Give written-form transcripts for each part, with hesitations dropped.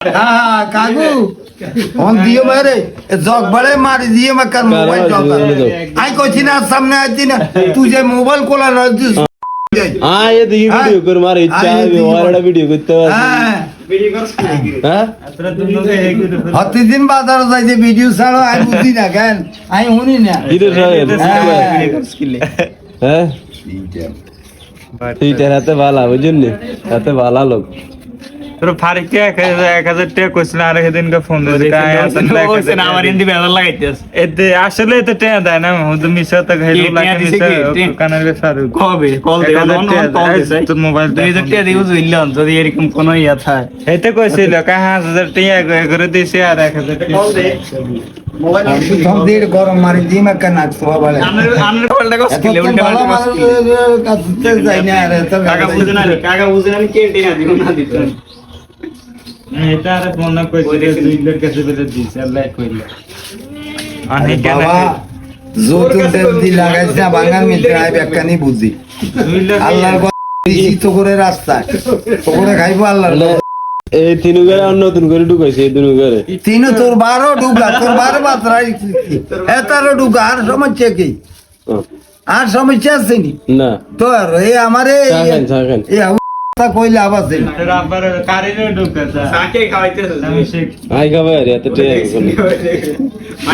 हाँ काकू हम दियो मेरे जग बड़े मारी दिए मैं कर मोबाइल चौका आई कोची ना सामने आती ना तुझे मोबाइल कोला रहती हाँ ये देखिए वीडियो कर मारे इच्छा है वाला वीडियो करते हैं वीडियो कर हाँ हत्ती दिन बाद आ रहा है वीडियो सालो आई बुद्धि ना कैन आई होनी ना इधर हाँ ठीक है रहते वाला बुझुन नहीं रहते वाला लोग तो फारिक क्या है 1000 টাকা কইছিল আর সেদিন কা ফোন দিছে কাই আসন লাগে না আমার ইন্দি বেজাল লাগাইতেছ এতে আসলে তো টাকা দেয় না হুদ মিছা তো খাইলো লাগে মিছা কানের সারু কবে কল দে অন কল দিছে তোর মোবাইল 2000 টাকা দিও জইলন যদি এরকম কোন ইয়া থাকে এতে কইছিল কা 5000 টাকা করে দিছে আর 1000 টাকা কল দে মোবাইল हम देर गरम मारी दी मैं करना तो वाले আমরা কলটা কস কি লেভেল का जाई ना रे तो কাকা বুঝে না কে টাকা দিও না দিত এটা আর ফোন না কইছিল 2 কাছে বেলে দিছে আল্লাহ কইলো আনে কেন बाबा जो तुम दी লাগাইছ বাঙাল মিত্র আই ব্যাখ্যানি বুঝি আল্লাহর দিছি তো করে রাস্তা তো করে খাইবো আল্লাহর এই তিনু ঘরে অন্য নতুন করে ঢুকাইছে এই তিনু ঘরে তিন তোর 12 ঢুকা তোর 12 বাতরাই এতারো ঢুকা আর সমস্যা কি আর সমস্যা আছে নি না তোর এই আমারে থাকেন এই তা কইলে আবার আছে তোর আবার কারেন্টে ঢুকাছে সাকে খাওয়াইতেছ আমি শিখ আই খাবে রে এত তে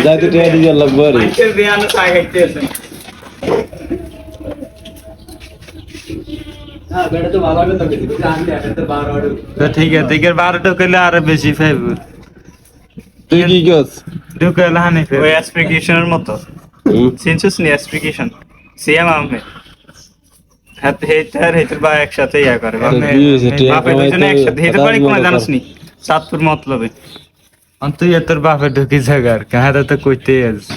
যাইতে তে দিয়ে লাগবে রে আইতে দেয়ানো সাকে খাইতেছ হ্যাঁ বেটা তো ভালো হবে তো জানতে আছে তো 12 তো ঠিক আছে ঠিক আছে 12 ঢুকাইলে আর বেশি ফাইব তুই কি করছ ঢুকাইলে হানি ফাইব ওই অ্যাপ্লিকেশনের মতো সেন্সস নি অ্যাপ্লিকেশন সিএম আমে হাতে হেটার হেটার বা একসাথে ইয়া করে মানে বাপের দুজনে একসাথে হেটার বাড়ি কোন জানাস নি সাতপুর মতলবে অন্ত তোর বাপের ঢুকি জায়গার কাহাতে তো কইতে আছে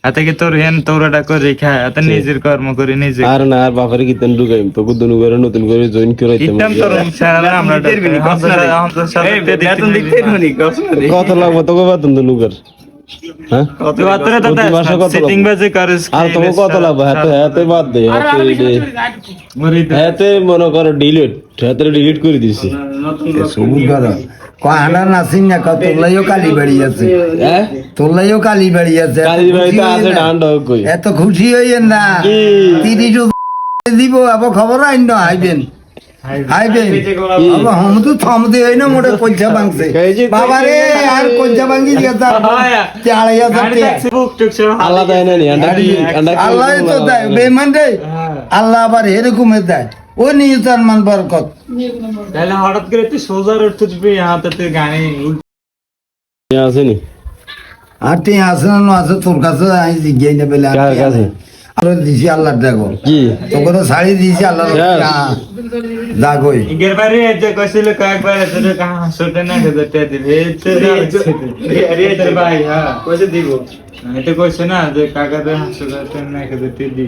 এতে কি তোর হেন তোরটা করে খা এত নিজের কর্ম করে নিজে আর না আর বাপের কি তেন ঢুকাইম তো দুনু ঘরে নতুন করে জয়েন করাইতে ইতাম তোর সারা আমরা বেতন দিতে হনি কত লাগবে তোকে বেতন দুনু ঘর হ্যাঁ কত বাতরে দাদা সেটিং বাজে করিস আর তোমাকে কত লাগবে হাতে বাদ দে হাতে মনে করো ডিলিট করে দিছি সবুজ করো কাহানা নাসিং না কত তোলাইও কালি বাড়ি আছে হ্যাঁ তোলাইও কালি বাড়ি আছে কালি বাড়ি তো আছে ডান্ড কই এত খুশি হইয়েন না 30 দিব আবার খবর আইন না আইবেন আবার হম তো থম দে না মোটে কইছা বাংছে বাবা রে আর কইছা বাঙ্গি দিতা 4000 আল্লাহ দেয় না নি আল্লাহ তো দেয় বেমান রে আল্লাহ আবার এরকম দেয় ও নিয়তার মান বরকত তাহলে হঠাৎ করে তুই সোজা উঠতে তুই হাতে তুই গানে আসেনি আর তুই আসে না আছে তোর কাছে আই জিজ্ঞাই না বেলা কার কাছে আর দিছি আল্লাহ দেখো কি তোকে তো শাড়ি দিছি আল্লাহ যা কই ইগের বারে যে কইছিল কয়েকবার তোর কাহা হাসতে না খেতে দিবে রে ভাই হ্যাঁ কইছে দিব এটা কইছে না যে কাকাদের হাসতে না খেতে দি